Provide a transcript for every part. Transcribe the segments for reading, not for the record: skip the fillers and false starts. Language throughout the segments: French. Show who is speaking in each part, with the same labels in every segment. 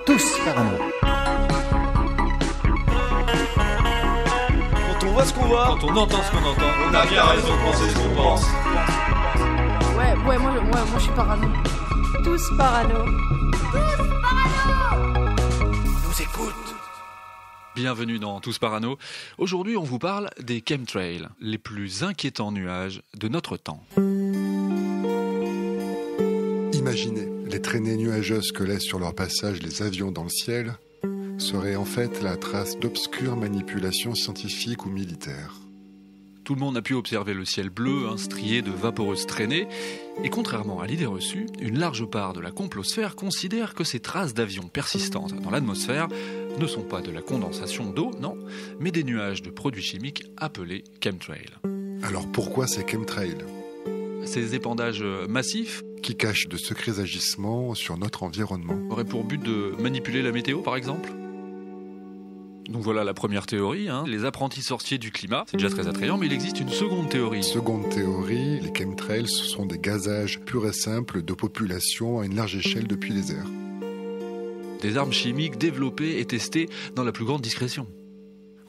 Speaker 1: Tous parano.
Speaker 2: Quand on voit ce qu'on voit,
Speaker 3: Quand on entend ce qu'on entend,
Speaker 2: on a bien raison de penser ce qu'on pense.
Speaker 4: Ouais, moi je suis parano. Tous parano.
Speaker 2: Nous écoute.
Speaker 3: Bienvenue dans Tous Parano. Aujourd'hui, on vous parle des chemtrails, les plus inquiétants nuages de notre temps.
Speaker 5: Imaginez, les traînées nuageuses que laissent sur leur passage les avions dans le ciel seraient en fait la trace d'obscures manipulations scientifiques ou militaires.
Speaker 3: Tout le monde a pu observer le ciel bleu, strié de vaporeuses traînées, et contrairement à l'idée reçue, une large part de la complosphère considère que ces traces d'avions persistantes dans l'atmosphère ne sont pas de la condensation d'eau, non, mais des nuages de produits chimiques appelés chemtrails.
Speaker 5: Alors pourquoi ces chemtrails,
Speaker 3: Ces épandages massifs
Speaker 5: qui cachent de secrets agissements sur notre environnement?
Speaker 3: auraient pour but de manipuler la météo, par exemple ? Donc voilà la première théorie, les apprentis sorciers du climat. C'est déjà très attrayant, mais il existe une seconde théorie.
Speaker 5: Seconde théorie, les chemtrails, ce sont des gazages purs et simples de populations à une large échelle depuis les airs.
Speaker 3: Des armes chimiques développées et testées dans la plus grande discrétion.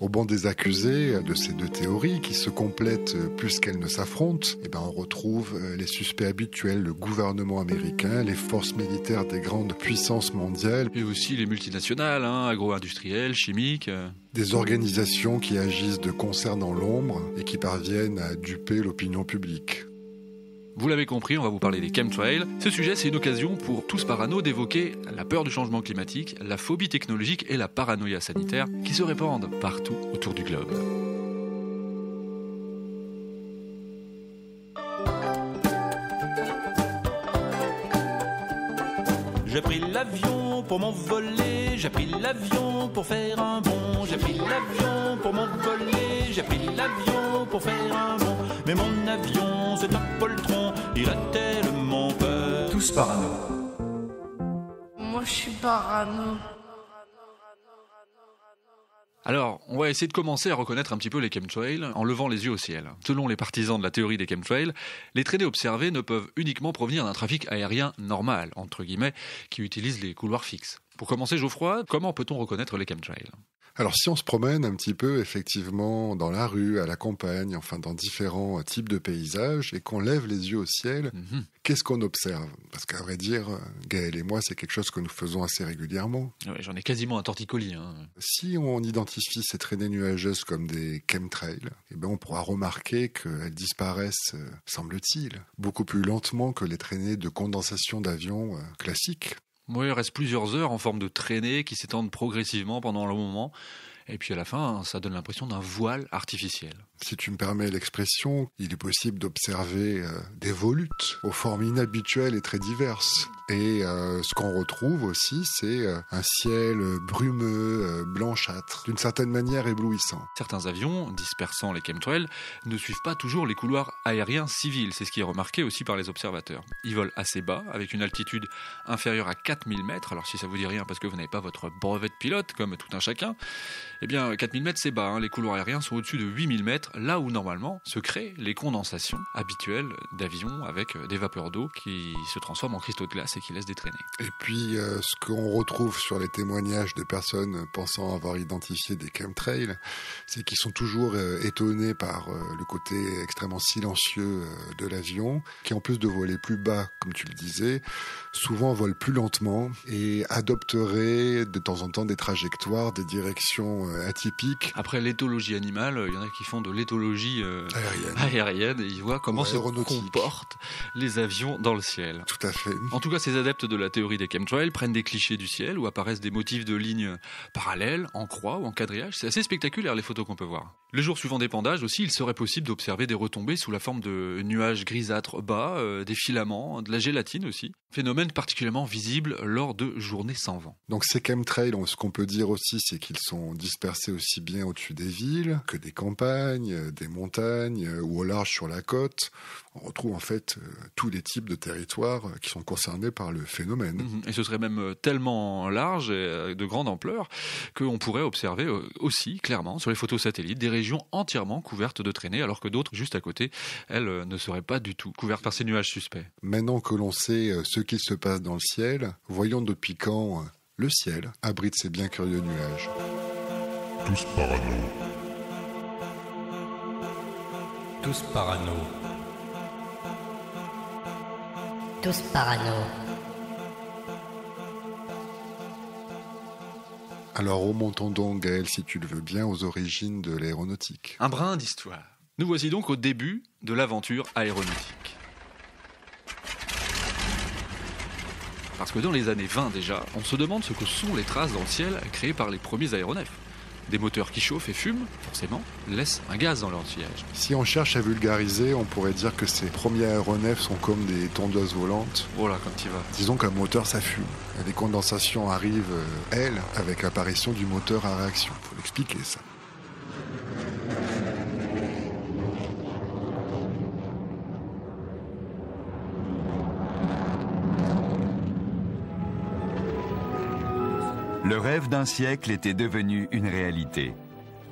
Speaker 5: Au banc des accusés de ces deux théories, qui se complètent plus qu'elles ne s'affrontent, on retrouve les suspects habituels, le gouvernement américain, les forces militaires des grandes puissances mondiales,
Speaker 3: Et aussi les multinationales, agro-industrielles, chimiques.
Speaker 5: des organisations qui agissent de concert dans l'ombre et qui parviennent à duper l'opinion publique.
Speaker 3: Vous l'avez compris, on va vous parler des chemtrails. Ce sujet, c'est une occasion pour tous parano d'évoquer la peur du changement climatique, la phobie technologique et la paranoïa sanitaire qui se répandent partout autour du globe.
Speaker 6: J'ai pris l'avion pour m'envoler, j'ai pris l'avion pour faire un bond, j'ai pris l'avion pour m'envoler, j'ai pris l'avion pour faire un bond. Mais mon avion, c'est un poltron, il a tellement peur.
Speaker 1: Tous parano.
Speaker 4: Moi je suis parano.
Speaker 3: Alors, on va essayer de commencer à reconnaître un petit peu les chemtrails en levant les yeux au ciel. Selon les partisans de la théorie des chemtrails, les traînées observées ne peuvent uniquement provenir d'un trafic aérien normal, entre guillemets, qui utilise les couloirs fixes. Pour commencer, Geoffroy, comment peut-on reconnaître les chemtrails ?
Speaker 5: Alors si on se promène un petit peu effectivement dans la rue, à la campagne, enfin dans différents types de paysages et qu'on lève les yeux au ciel, qu'est-ce qu'on observe? Parce qu'à vrai dire, Gaël et moi, c'est quelque chose que nous faisons assez régulièrement.
Speaker 3: Ouais, j'en ai quasiment un torticolis.
Speaker 5: Si on identifie ces traînées nuageuses comme des chemtrails, on pourra remarquer qu'elles disparaissent, semble-t-il, beaucoup plus lentement que les traînées de condensation d'avions classiques.
Speaker 3: Oui, il reste plusieurs heures en forme de traînées qui s'étendent progressivement pendant le moment. Et puis à la fin, ça donne l'impression d'un voile artificiel.
Speaker 5: Si tu me permets l'expression, il est possible d'observer des volutes aux formes inhabituelles et très diverses. Et ce qu'on retrouve aussi, c'est un ciel brumeux, blanchâtre, d'une certaine manière éblouissant.
Speaker 3: Certains avions, dispersant les chemtrails, ne suivent pas toujours les couloirs aériens civils. C'est ce qui est remarqué aussi par les observateurs. Ils volent assez bas, avec une altitude inférieure à 4000 mètres. Alors si ça vous dit rien parce que vous n'avez pas votre brevet de pilote, comme tout un chacun, 4000 mètres c'est bas. Les couloirs aériens sont au-dessus de 8000 mètres, là où normalement se créent les condensations habituelles d'avions avec des vapeurs d'eau qui se transforment en cristaux de glace et qui laissent des traînées.
Speaker 5: Et puis, ce qu'on retrouve sur les témoignages de personnes pensant avoir identifié des chemtrails, c'est qu'ils sont toujours étonnés par le côté extrêmement silencieux de l'avion, qui en plus de voler plus bas, comme tu le disais, souvent vole plus lentement et adopterait de temps en temps des trajectoires, des directions atypiques.
Speaker 3: Après l'éthologie animale, il y en a qui font de l'éthologie aérienne et ils voient comment se comportent les avions dans le ciel.
Speaker 5: Tout à fait.
Speaker 3: En tout cas, ces adeptes de la théorie des chemtrails prennent des clichés du ciel où apparaissent des motifs de lignes parallèles, en croix ou en quadrillage. C'est assez spectaculaire les photos qu'on peut voir. Le jour suivant d'épandage aussi, il serait possible d'observer des retombées sous la forme de nuages grisâtres bas, des filaments, de la gélatine aussi. Phénomène particulièrement visible lors de journées sans vent.
Speaker 5: Donc ces chemtrails, ce qu'on peut dire aussi, c'est qu'ils sont dispersés aussi bien au-dessus des villes que des campagnes, campagnes, des montagnes ou au large sur la côte. On retrouve en fait tous les types de territoires qui sont concernés par le phénomène.
Speaker 3: Et ce serait même tellement large et de grande ampleur qu'on pourrait observer aussi clairement sur les photos satellites des régions entièrement couvertes de traînées, alors que d'autres juste à côté, elles ne seraient pas du tout couvertes par ces nuages suspects.
Speaker 5: Maintenant que l'on sait ce qu'il se passe dans le ciel, voyons depuis quand le ciel abrite ces bien curieux nuages.
Speaker 7: Tous parano.
Speaker 8: Tous parano.
Speaker 9: Tous parano.
Speaker 5: Alors remontons donc, Gaël, si tu le veux bien, aux origines de l'aéronautique.
Speaker 3: Un brin d'histoire. Nous voici donc au début de l'aventure aéronautique. Parce que dans les années 20 déjà, on se demande ce que sont les traces dans le ciel créées par les premiers aéronefs. Des moteurs qui chauffent et fument, forcément, laissent un gaz dans leur sillage.
Speaker 5: Si on cherche à vulgariser, on pourrait dire que ces premiers aéronefs sont comme des tondeuses volantes.
Speaker 3: Voilà, comme tu vas.
Speaker 5: Disons qu'un moteur, ça fume. Les condensations arrivent, elles, avec l'apparition du moteur à réaction. Faut l'expliquer, ça.
Speaker 10: Le rêve d'un siècle était devenu une réalité.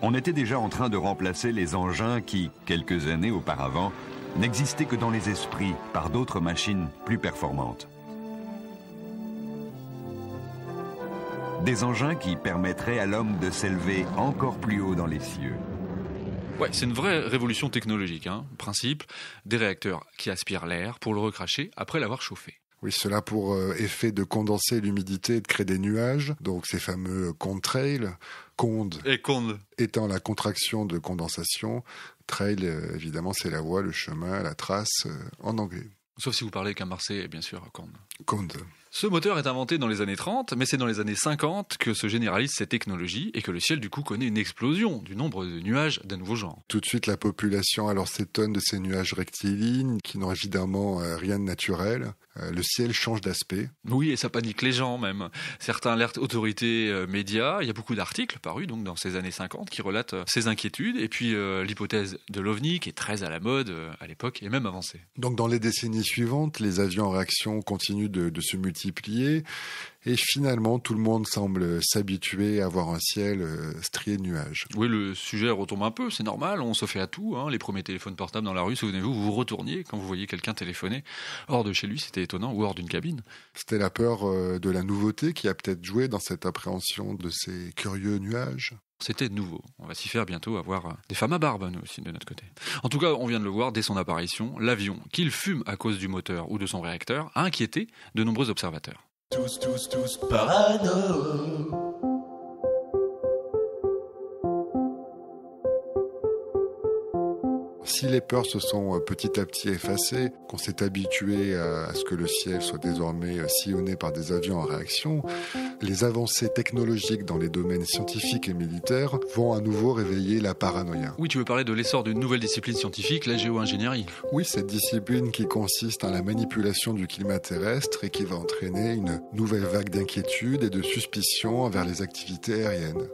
Speaker 10: On était déjà en train de remplacer les engins qui, quelques années auparavant, n'existaient que dans les esprits par d'autres machines plus performantes. Des engins qui permettraient à l'homme de s'élever encore plus haut dans les cieux.
Speaker 3: Ouais, c'est une vraie révolution technologique. Principe, des réacteurs qui aspirent l'air pour le recracher après l'avoir chauffé.
Speaker 5: Oui, cela pour effet de condenser l'humidité et de créer des nuages. Donc ces fameux contrails, conde étant la contraction de condensation, trail évidemment c'est la voie, le chemin, la trace en anglais.
Speaker 3: Sauf si vous parlez qu'un Marseillais, bien sûr, conde.
Speaker 5: Conde.
Speaker 3: Ce moteur est inventé dans les années 30, mais c'est dans les années 50 que se généralise cette technologie et que le ciel du coup connaît une explosion du nombre de nuages d'un nouveau genre.
Speaker 5: Tout de suite la population alors s'étonne de ces nuages rectilignes qui n'ont évidemment rien de naturel. Le ciel change d'aspect.
Speaker 3: Oui, et ça panique les gens même. Certains alertent autorités, médias. Il y a beaucoup d'articles parus donc dans ces années 50 qui relatent ces inquiétudes. Et puis l'hypothèse de l'OVNI qui est très à la mode à l'époque et même avancée.
Speaker 5: Donc dans les décennies suivantes, les avions en réaction continuent de se multiplier. Et finalement, tout le monde semble s'habituer à voir un ciel strié de nuages.
Speaker 3: Oui, le sujet retombe un peu, c'est normal, on se fait à tout. Les premiers téléphones portables dans la rue, souvenez-vous, vous vous retourniez quand vous voyiez quelqu'un téléphoner hors de chez lui, c'était étonnant, ou hors d'une cabine.
Speaker 5: C'était la peur de la nouveauté qui a peut-être joué dans cette appréhension de ces curieux nuages.
Speaker 3: C'était nouveau. On va s'y faire bientôt avoir des femmes à barbe, nous aussi, de notre côté. En tout cas, on vient de le voir dès son apparition, l'avion, qu'il fume à cause du moteur ou de son réacteur, a inquiété de nombreux observateurs.
Speaker 2: Tous parano.
Speaker 5: Si les peurs se sont petit à petit effacées, qu'on s'est habitué à ce que le ciel soit désormais sillonné par des avions en réaction, les avancées technologiques dans les domaines scientifiques et militaires vont à nouveau réveiller la paranoïa.
Speaker 3: Oui, tu veux parler de l'essor d'une nouvelle discipline scientifique, la géo-ingénierie.
Speaker 5: Oui, cette discipline qui consiste en la manipulation du climat terrestre et qui va entraîner une nouvelle vague d'inquiétude et de suspicion envers les activités aériennes.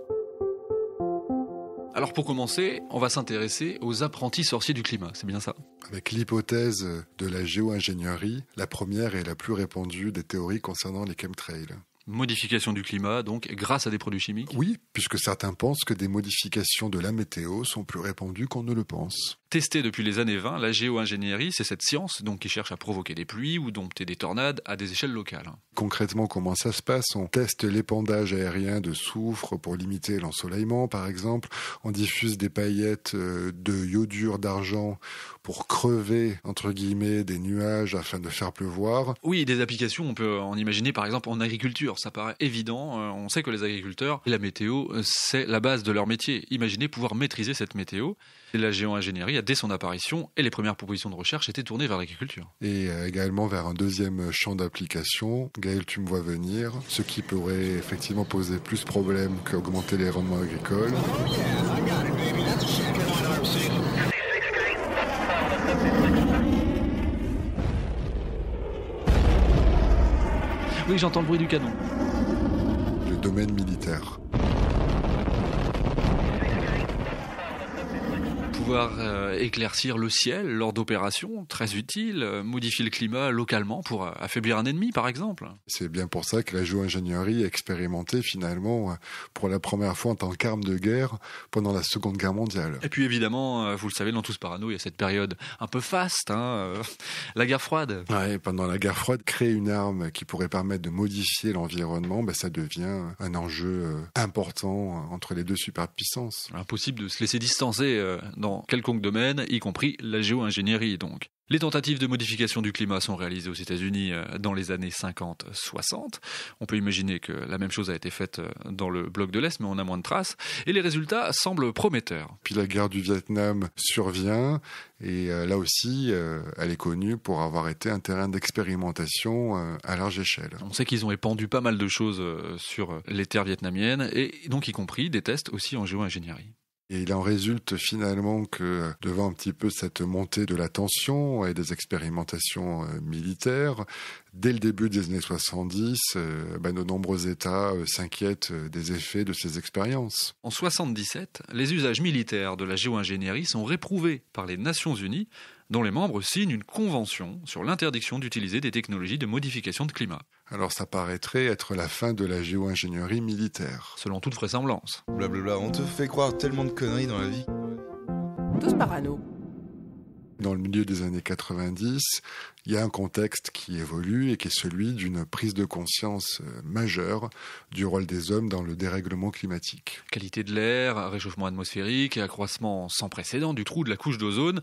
Speaker 3: Alors pour commencer, on va s'intéresser aux apprentis sorciers du climat, c'est bien ça?
Speaker 5: Avec l'hypothèse de la géo-ingénierie, la première et la plus répandue des théories concernant les chemtrails.
Speaker 3: Modification du climat, donc, grâce à des produits chimiques?
Speaker 5: Oui, puisque certains pensent que des modifications de la météo sont plus répandues qu'on ne le pense.
Speaker 3: Testée depuis les années 20, la géo-ingénierie, c'est cette science donc, qui cherche à provoquer des pluies ou dompter des tornades à des échelles locales.
Speaker 5: Concrètement, comment ça se passe? On teste l'épandage aérien de soufre pour limiter l'ensoleillement, par exemple. On diffuse des paillettes de iodure d'argent pour crever, entre guillemets, des nuages afin de faire pleuvoir.
Speaker 3: Oui, des applications, on peut en imaginer par exemple en agriculture, ça paraît évident. On sait que les agriculteurs, la météo, c'est la base de leur métier. Imaginez pouvoir maîtriser cette météo. Et la géo-ingénierie, dès son apparition, et les premières propositions de recherche étaient tournées vers l'agriculture.
Speaker 5: Et également vers un deuxième champ d'application. Gaël, tu me vois venir. Ce qui pourrait effectivement poser plus de problèmes qu'augmenter les rendements agricoles.
Speaker 3: Oui, j'entends le bruit du canon.
Speaker 5: Le domaine militaire.
Speaker 3: pouvoir éclaircir le ciel lors d'opérations, très utiles, modifier le climat localement pour affaiblir un ennemi, par exemple.
Speaker 5: C'est bien pour ça que la géo-ingénierie est expérimentée finalement pour la première fois en tant qu'arme de guerre pendant la Seconde Guerre mondiale.
Speaker 3: Et puis évidemment, vous le savez, dans Tous Parano, il y a cette période un peu faste, la guerre froide.
Speaker 5: Ouais, pendant la guerre froide, créer une arme qui pourrait permettre de modifier l'environnement, ça devient un enjeu important entre les deux superpuissances.
Speaker 3: Impossible de se laisser distancer dans quelconque domaine, y compris la géo-ingénierie donc. Les tentatives de modification du climat sont réalisées aux États-Unis dans les années 50-60. On peut imaginer que la même chose a été faite dans le bloc de l'Est, mais on a moins de traces. Et les résultats semblent prometteurs.
Speaker 5: Puis la guerre du Vietnam survient, et là aussi, elle est connue pour avoir été un terrain d'expérimentation à large échelle.
Speaker 3: On sait qu'ils ont épandu pas mal de choses sur les terres vietnamiennes, et donc y compris des tests aussi en géo-ingénierie.
Speaker 5: Et il en résulte finalement que devant un petit peu cette montée de la tension et des expérimentations militaires, dès le début des années 70, de nombreux États s'inquiètent des effets de ces expériences.
Speaker 3: En 77, les usages militaires de la géo-ingénierie sont réprouvés par les Nations Unies, dont les membres signent une convention sur l'interdiction d'utiliser des technologies de modification de climat.
Speaker 5: Alors ça paraîtrait être la fin de la géo-ingénierie militaire.
Speaker 3: Selon toute vraisemblance.
Speaker 2: Blablabla, on te fait croire tellement de conneries dans la vie.
Speaker 4: Tous parano.
Speaker 5: Dans le milieu des années 90, il y a un contexte qui évolue et qui est celui d'une prise de conscience majeure du rôle des hommes dans le dérèglement climatique.
Speaker 3: Qualité de l'air, réchauffement atmosphérique, accroissement sans précédent du trou de la couche d'ozone,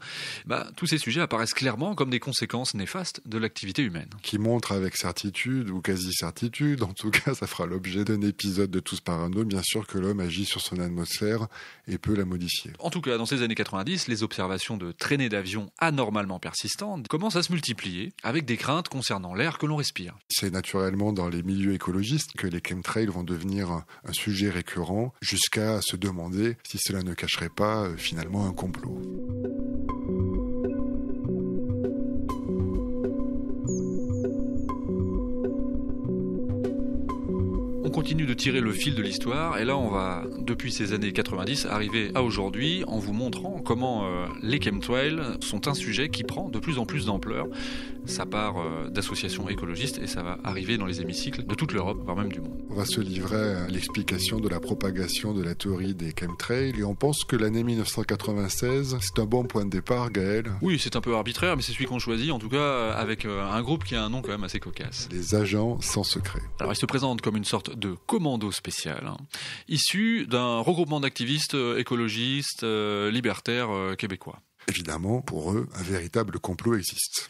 Speaker 3: tous ces sujets apparaissent clairement comme des conséquences néfastes de l'activité humaine.
Speaker 5: Qui montre avec certitude ou quasi-certitude, en tout cas ça fera l'objet d'un épisode de Tous Parano, bien sûr que l'homme agit sur son atmosphère et peut la modifier.
Speaker 3: En tout cas, dans ces années 90, les observations de traînées d'avions anormalement persistantes commencent à se multiplier avec des craintes concernant l'air que l'on respire.
Speaker 5: C'est naturellement dans les milieux écologistes que les chemtrails vont devenir un sujet récurrent jusqu'à se demander si cela ne cacherait pas finalement un complot.
Speaker 3: On continue de tirer le fil de l'histoire et là on va, depuis ces années 90, arriver à aujourd'hui en vous montrant comment les chemtrails sont un sujet qui prend de plus en plus d'ampleur. Ça part d'associations écologistes et ça va arriver dans les hémicycles de toute l'Europe, voire même du monde.
Speaker 5: On va se livrer à l'explication de la propagation de la théorie des chemtrails et on pense que l'année 1996, c'est un bon point de départ, Gaël.
Speaker 3: Oui, c'est un peu arbitraire, mais c'est celui qu'on choisit, en tout cas avec un groupe qui a un nom quand même assez cocasse.
Speaker 5: Les agents sans secret.
Speaker 3: Alors ils se présentent comme une sorte de commando spécial, issu d'un regroupement d'activistes écologistes, libertaires québécois.
Speaker 5: Évidemment, pour eux, un véritable complot existe.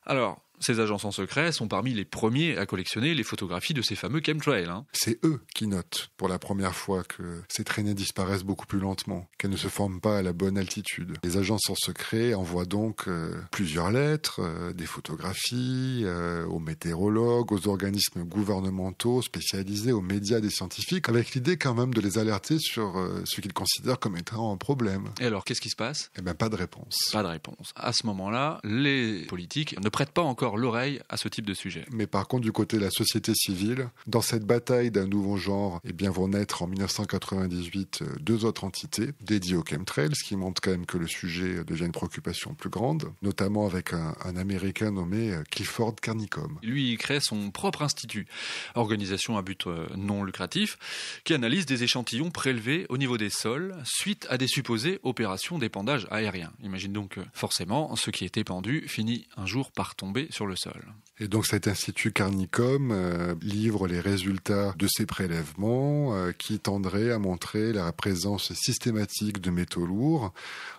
Speaker 3: Alors, ces agents sans secret sont parmi les premiers à collectionner les photographies de ces fameux chemtrails.
Speaker 5: C'est eux qui notent pour la première fois que ces traînées disparaissent beaucoup plus lentement, qu'elles ne se forment pas à la bonne altitude. Les agents sans secret envoient donc plusieurs lettres, des photographies aux météorologues, aux organismes gouvernementaux spécialisés, aux médias des scientifiques, avec l'idée quand même de les alerter sur ce qu'ils considèrent comme étant un problème.
Speaker 3: Et alors, qu'est-ce qui se passe ?
Speaker 5: Pas de réponse.
Speaker 3: Pas de réponse. À ce moment-là, les politiques ne prêtent pas encore l'oreille à ce type de sujet.
Speaker 5: Mais par contre, du côté de la société civile, dans cette bataille d'un nouveau genre, vont naître en 1998 deux autres entités dédiées aux chemtrails, ce qui montre quand même que le sujet devient une préoccupation plus grande, notamment avec un Américain nommé Clifford Carnicom.
Speaker 3: Lui, il crée son propre institut, organisation à but non lucratif, qui analyse des échantillons prélevés au niveau des sols suite à des supposées opérations d'épandage aérien. Imagine donc que forcément, ce qui est épandu finit un jour par tomber sur le sol.
Speaker 5: Et donc cet institut Carnicom livre les résultats de ces prélèvements qui tendraient à montrer la présence systématique de métaux lourds,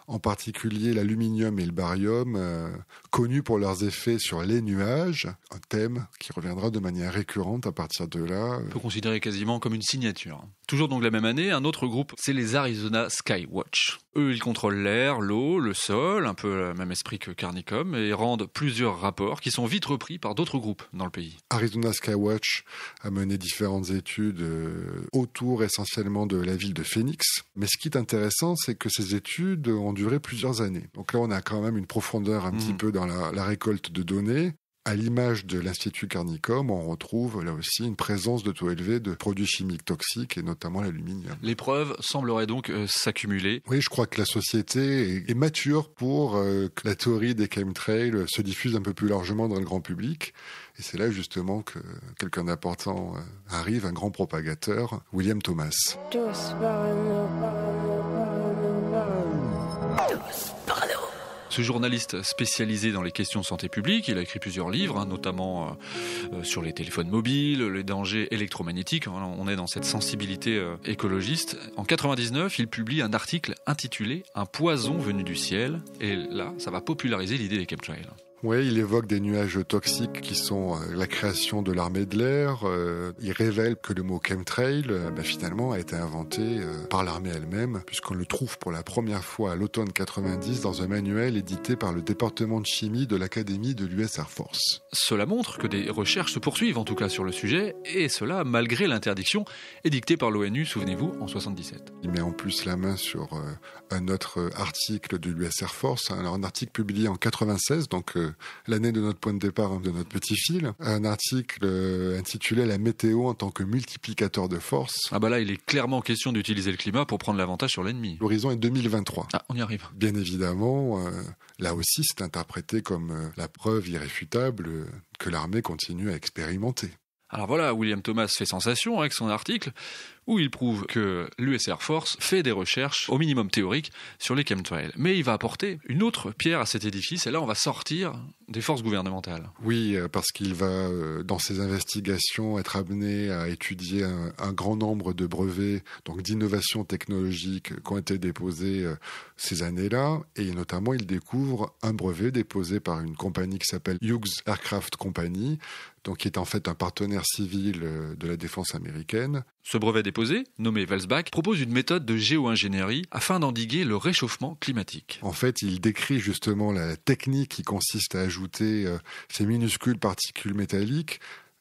Speaker 5: en particulier l'aluminium et le barium, connus pour leurs effets sur les nuages, un thème qui reviendra de manière récurrente à partir de là.
Speaker 3: On peut considérer quasiment comme une signature. Toujours donc la même année, un autre groupe, c'est les Arizona Skywatch. Eux, ils contrôlent l'air, l'eau, le sol, un peu le même esprit que Carnicom, et rendent plusieurs rapports qui sont vite repris par d'autres groupes dans le pays.
Speaker 5: Arizona Skywatch a mené différentes études autour essentiellement de la ville de Phoenix. Mais ce qui est intéressant, c'est que ces études ont duré plusieurs années. Donc là, on a quand même une profondeur un petit peu dans la récolte de données. À l'image de l'Institut Carnicom, on retrouve là aussi une présence de taux élevés de produits chimiques toxiques et notamment l'aluminium.
Speaker 3: Les preuves sembleraient donc s'accumuler.
Speaker 5: Oui, je crois que la société est mature pour que la théorie des chemtrails se diffuse un peu plus largement dans le grand public. Et c'est là justement que quelqu'un d'important arrive, un grand propagateur, William Thomas.
Speaker 3: Ce journaliste spécialisé dans les questions de santé publique, il a écrit plusieurs livres, notamment sur les téléphones mobiles, les dangers électromagnétiques. On est dans cette sensibilité écologiste. En 99, il publie un article intitulé « Un poison venu du ciel ». Et là, ça va populariser l'idée des chemtrails.
Speaker 5: Oui, il évoque des nuages toxiques qui sont la création de l'armée de l'air. Il révèle que le mot chemtrail, finalement, a été inventé par l'armée elle-même, puisqu'on le trouve pour la première fois à l'automne 90 dans un manuel édité par le département de chimie de l'Académie de l'US Air Force.
Speaker 3: Cela montre que des recherches se poursuivent, en tout cas sur le sujet, et cela malgré l'interdiction édictée par l'ONU, souvenez-vous, en 77.
Speaker 5: Il met en plus la main sur un autre article de l'US Air Force, alors un article publié en 96, donc l'année de notre point de départ de notre petit fil, un article intitulé « La météo en tant que multiplicateur de force ».
Speaker 3: Ah bah là, il est clairement question d'utiliser le climat pour prendre l'avantage sur l'ennemi.
Speaker 5: L'horizon est 2023.
Speaker 3: Ah, on y arrive.
Speaker 5: Bien évidemment, là aussi, c'est interprété comme la preuve irréfutable que l'armée continue à expérimenter.
Speaker 3: Alors voilà, William Thomas fait sensation avec son article où il prouve que l'US Air Force fait des recherches, au minimum théoriques, sur les chemtrails. Mais il va apporter une autre pierre à cet édifice, et là on va sortir des forces gouvernementales.
Speaker 5: Oui, parce qu'il va, dans ses investigations, être amené à étudier un grand nombre de brevets, donc d'innovations technologiques qui ont été déposés ces années-là, et notamment il découvre un brevet déposé par une compagnie qui s'appelle Hughes Aircraft Company, donc qui est en fait un partenaire civil de la défense américaine.
Speaker 3: Ce brevet déposé, nommé Welsbach, propose une méthode de géo-ingénierie afin d'endiguer le réchauffement climatique.
Speaker 5: En fait, il décrit justement la technique qui consiste à ajouter ces minuscules particules métalliques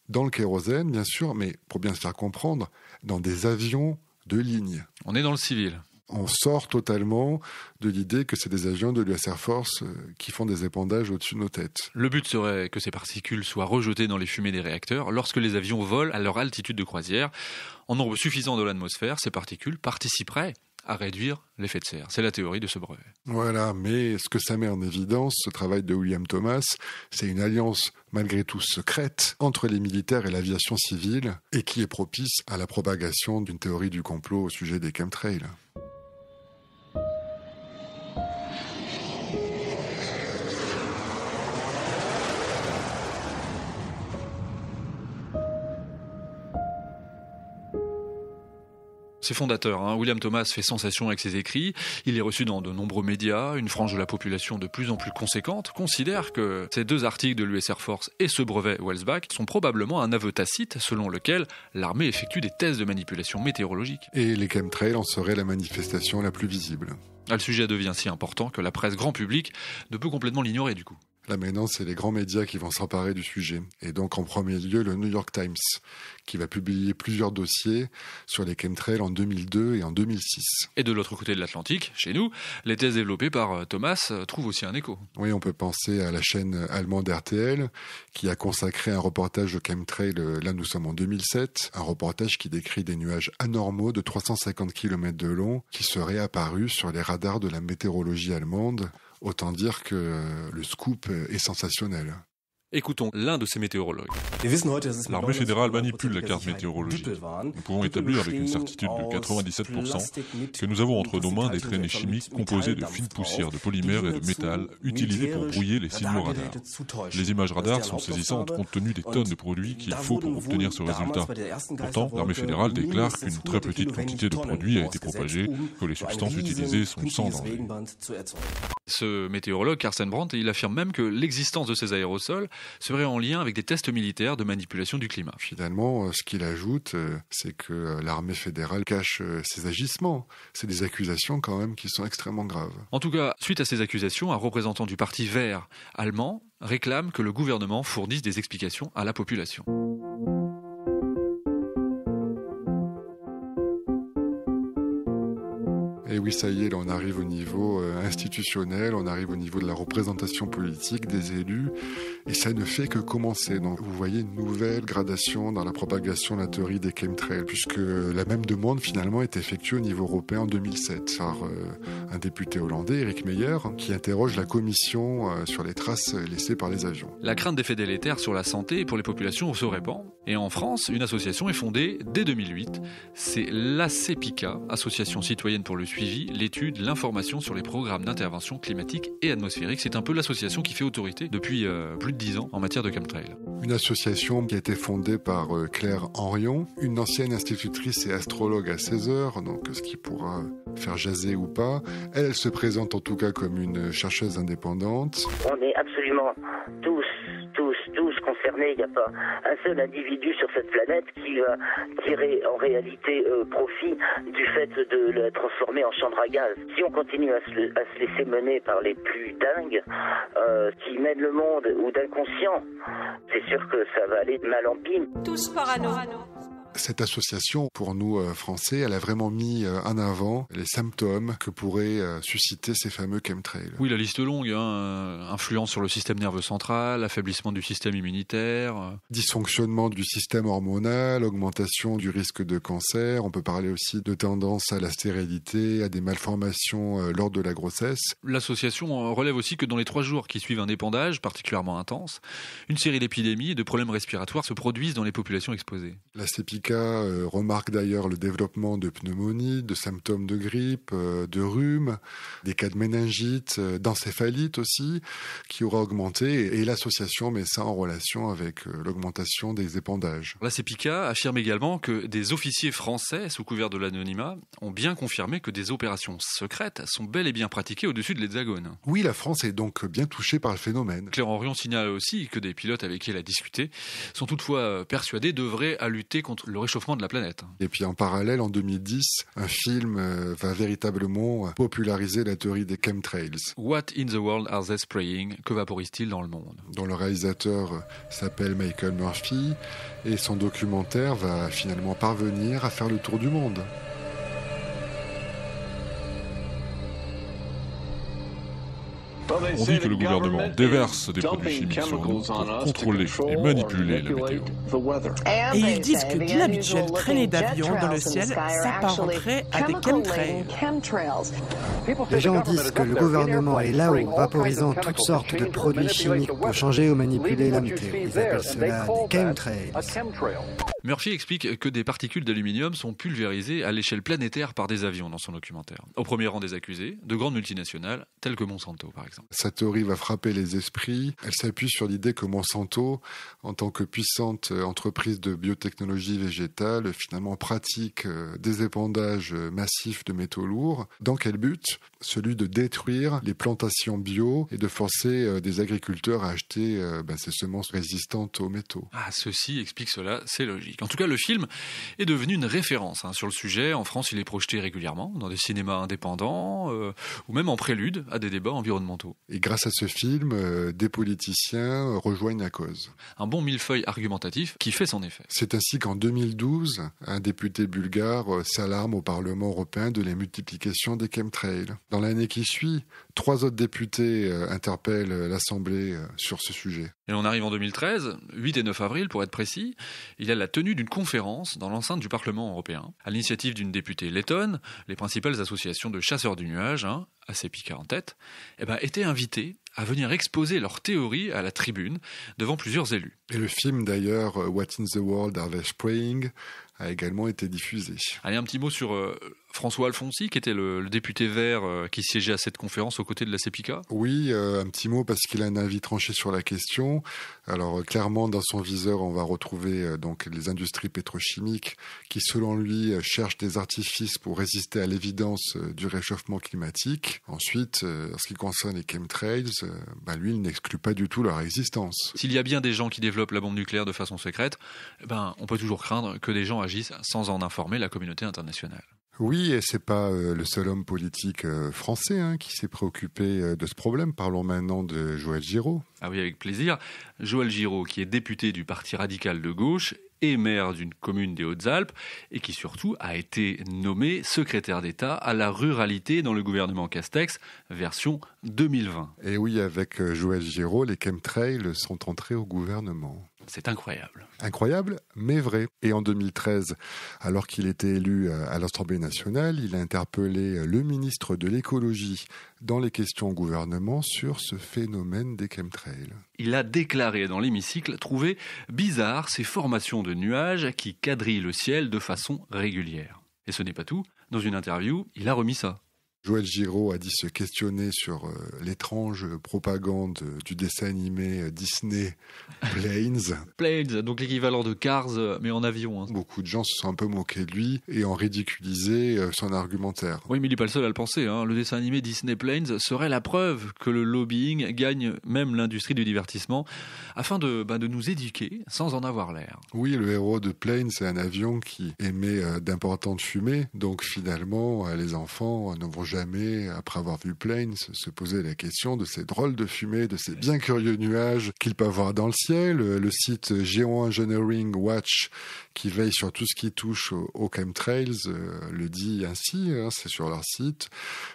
Speaker 5: dans le kérosène, bien sûr, mais pour bien se faire comprendre, dans des avions de ligne.
Speaker 3: On est dans le civil.
Speaker 5: On sort totalement de l'idée que c'est des avions de l'US Air Force qui font des épandages au-dessus de nos têtes.
Speaker 3: Le but serait que ces particules soient rejetées dans les fumées des réacteurs lorsque les avions volent à leur altitude de croisière. En nombre suffisant de l'atmosphère, ces particules participeraient à réduire l'effet de serre. C'est la théorie de ce brevet.
Speaker 5: Voilà, mais ce que ça met en évidence, ce travail de William Thomas, c'est une alliance malgré tout secrète entre les militaires et l'aviation civile et qui est propice à la propagation d'une théorie du complot au sujet des chemtrails.
Speaker 3: C'est fondateur, William Thomas fait sensation avec ses écrits, il est reçu dans de nombreux médias, une frange de la population de plus en plus conséquente considère que ces deux articles de l'US Air Force et ce brevet Welsbach sont probablement un aveu tacite selon lequel l'armée effectue des tests de manipulation météorologique.
Speaker 5: Et les chemtrails en seraient la manifestation la plus visible.
Speaker 3: Le sujet devient si important que la presse grand public ne peut complètement l'ignorer du coup.
Speaker 5: Là maintenant, c'est les grands médias qui vont s'emparer du sujet. Et donc en premier lieu, le New York Times, qui va publier plusieurs dossiers sur les chemtrails en 2002 et en 2006.
Speaker 3: Et de l'autre côté de l'Atlantique, chez nous, les thèses développées par Thomas trouvent aussi un écho.
Speaker 5: Oui, on peut penser à la chaîne allemande RTL, qui a consacré un reportage de chemtrail, là nous sommes en 2007, un reportage qui décrit des nuages anormaux de 350 km de long qui seraient apparus sur les radars de la météorologie allemande. Autant dire que le scoop est sensationnel.
Speaker 3: Écoutons l'un de ces météorologues.
Speaker 7: L'armée fédérale manipule la carte météorologique. Nous pouvons établir avec une certitude de 97% que nous avons entre nos mains des traînées chimiques composées de fines poussières de polymères et de métal utilisées pour brouiller les signaux radars. Les images radars sont saisissantes compte tenu des tonnes de produits qu'il faut pour obtenir ce résultat. Pourtant, l'armée fédérale déclare qu'une très petite quantité de produits a été propagée, que les substances utilisées sont sans danger.
Speaker 3: Ce météorologue, Carsten Brandt, il affirme même que l'existence de ces aérosols serait en lien avec des tests militaires de manipulation du climat.
Speaker 5: Finalement, ce qu'il ajoute, c'est que l'armée fédérale cache ses agissements. C'est des accusations quand même qui sont extrêmement graves.
Speaker 3: En tout cas, suite à ces accusations, un représentant du parti vert allemand réclame que le gouvernement fournisse des explications à la population.
Speaker 5: Et Et oui, ça y est, là, on arrive au niveau institutionnel, on arrive au niveau de la représentation politique des élus, et ça ne fait que commencer. Donc, vous voyez une nouvelle gradation dans la propagation de la théorie des chemtrails, puisque la même demande, finalement, est effectuée au niveau européen en 2007 par un député hollandais, Eric Meyer, qui interroge la commission sur les traces laissées par les avions.
Speaker 3: La crainte d'effets délétères sur la santé pour les populations se répand. Et en France, une association est fondée dès 2008. C'est l'ACEPICA, Association citoyenne pour le suivi, l'étude, l'information sur les programmes d'intervention climatique et atmosphérique. C'est un peu l'association qui fait autorité depuis plus de 10 ans en matière de chemtrail.
Speaker 5: Une association qui a été fondée par Claire Henrion, une ancienne institutrice et astrologue à 16 heures, donc ce qui pourra faire jaser ou pas. Elle se présente en tout cas comme une chercheuse indépendante.
Speaker 11: On est absolument tous concernés. Il n'y a pas un seul individu sur cette planète qui va tirer en réalité profit du fait de la transformer en chambre à gaz. Si on continue à se laisser mener par les plus dingues qui mènent le monde ou d'inconscients, c'est sûr que ça va aller de mal en pis.
Speaker 12: Tous parano.
Speaker 5: Cette association, pour nous Français, elle a vraiment mis en avant les symptômes que pourraient susciter ces fameux chemtrails.
Speaker 3: Oui, la liste est longue. Influence sur le système nerveux central, affaiblissement du système immunitaire.
Speaker 5: Dysfonctionnement du système hormonal, augmentation du risque de cancer. On peut parler aussi de tendance à la stérilité, à des malformations lors de la grossesse.
Speaker 3: L'association relève aussi que dans les 3 jours qui suivent un épandage particulièrement intense, une série d'épidémies et de problèmes respiratoires se produisent dans les populations exposées.
Speaker 5: La CEPICA remarque d'ailleurs le développement de pneumonie, de symptômes de grippe, de rhume, des cas de méningite, d'encéphalite aussi, qui aura augmenté. Et l'association met ça en relation avec l'augmentation des épandages.
Speaker 3: La CEPICA affirme également que des officiers français, sous couvert de l'anonymat, ont bien confirmé que des opérations secrètes sont bel et bien pratiquées au-dessus de l'Hexagone.
Speaker 5: Oui, la France est donc bien touchée par le phénomène.
Speaker 3: Claire Henrion signale aussi que des pilotes avec qui elle a discuté sont toutefois persuadés d'œuvrer à lutter contre le réchauffement de la planète.
Speaker 5: Et puis en parallèle, en 2010, un film va véritablement populariser la théorie des chemtrails.
Speaker 3: What in the world are they spraying? Que vaporise-t-il dans le monde?
Speaker 5: Dont le réalisateur s'appelle Michael Murphy, et son documentaire va finalement parvenir à faire le tour du monde.
Speaker 7: On dit que le gouvernement déverse des produits chimiques sur nous pour contrôler et manipuler la météo.
Speaker 12: Et ils disent que d'inhabituelles traînées d'avions dans le ciel s'apparenteraient à des chemtrails.
Speaker 1: Les gens disent que le gouvernement est là-haut, vaporisant toutes sortes de produits chimiques pour changer ou manipuler la météo. Ils appellent cela des chemtrails.
Speaker 3: Murphy explique que des particules d'aluminium sont pulvérisées à l'échelle planétaire par des avions dans son documentaire. Au premier rang des accusés, de grandes multinationales, telles que Monsanto par exemple.
Speaker 5: Sa théorie va frapper les esprits. Elle s'appuie sur l'idée que Monsanto, en tant que puissante entreprise de biotechnologie végétale, finalement pratique des épandages massifs de métaux lourds. Dans quel but? Celui de détruire les plantations bio et de forcer des agriculteurs à acheter ces semences résistantes aux métaux.
Speaker 3: Ah, ceci explique cela, c'est logique. En tout cas, le film est devenu une référence sur le sujet. En France, il est projeté régulièrement dans des cinémas indépendants ou même en prélude à des débats environnementaux.
Speaker 5: Et grâce à ce film, des politiciens rejoignent la cause.
Speaker 3: Un bon millefeuille argumentatif qui fait son effet.
Speaker 5: C'est ainsi qu'en 2012, un député bulgare s'alarme au Parlement européen de la multiplication des chemtrails. Dans l'année qui suit, 3 autres députés interpellent l'Assemblée sur ce sujet.
Speaker 3: Et on arrive en 2013, 8 et 9 avril pour être précis, il y a la tenue d'une conférence dans l'enceinte du Parlement européen. À l'initiative d'une députée lettonne, les principales associations de chasseurs du nuage, ACEPICA en tête, étaient invitées à venir exposer leurs théories à la tribune devant plusieurs élus.
Speaker 5: Et le film d'ailleurs, What in the World Are They Spraying, a également été diffusé.
Speaker 3: Allez, un petit mot sur François Alfonsi, qui était le député vert qui siégeait à cette conférence aux côtés de la CEPICA.
Speaker 5: Oui, un petit mot parce qu'il a un avis tranché sur la question. Alors clairement, dans son viseur, on va retrouver donc les industries pétrochimiques qui, selon lui, cherchent des artifices pour résister à l'évidence du réchauffement climatique. Ensuite, en ce qui concerne les chemtrails, lui, il n'exclut pas du tout leur existence.
Speaker 3: S'il y a bien des gens qui développent la bombe nucléaire de façon secrète, on peut toujours craindre que des gens agissent sans en informer la communauté internationale.
Speaker 5: Oui, et c'est pas le seul homme politique français qui s'est préoccupé de ce problème. Parlons maintenant de Joël Giraud.
Speaker 3: Ah oui, avec plaisir. Joël Giraud, qui est député du Parti radical de gauche et maire d'une commune des Hautes-Alpes et qui surtout a été nommé secrétaire d'État à la ruralité dans le gouvernement Castex, version 2020.
Speaker 5: Et oui, avec Joël Giraud, les chemtrails sont entrés au gouvernement.
Speaker 3: C'est incroyable.
Speaker 5: Incroyable, mais vrai. Et en 2013, alors qu'il était élu à l'Assemblée nationale, il a interpellé le ministre de l'écologie dans les questions au gouvernement sur ce phénomène des chemtrails.
Speaker 3: Il a déclaré dans l'hémicycle trouver bizarre ces formations de nuages qui quadrillent le ciel de façon régulière. Et ce n'est pas tout. Dans une interview, il a remis ça.
Speaker 5: Joël Giraud a dit se questionner sur l'étrange propagande du dessin animé Disney Planes.
Speaker 3: Planes, donc l'équivalent de Cars, mais en avion.
Speaker 5: Beaucoup de gens se sont un peu moqués de lui et ont ridiculisé son argumentaire.
Speaker 3: Oui, mais il n'est pas le seul à le penser. Le dessin animé Disney Planes serait la preuve que le lobbying gagne même l'industrie du divertissement afin de nous éduquer sans en avoir l'air.
Speaker 5: Oui, le héros de Planes, c'est un avion qui émet d'importantes fumées. Donc finalement, les enfants ne vont jamais, après avoir vu Planes, se poser la question de ces drôles de fumées, de ces bien curieux nuages qu'ils peuvent voir dans le ciel. Le site Geo-Engineering Watch, qui veille sur tout ce qui touche aux chemtrails, le dit ainsi, c'est sur leur site.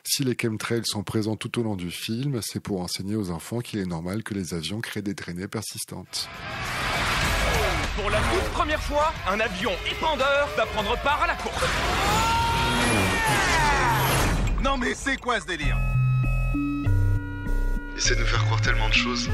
Speaker 5: Si les chemtrails sont présents tout au long du film, c'est pour enseigner aux enfants qu'il est normal que les avions créent des traînées persistantes.
Speaker 13: Pour la toute première fois, un avion épandeur va prendre part à la course.
Speaker 14: Non mais c'est quoi ce délire?
Speaker 2: Il essaie de nous faire croire tellement de choses.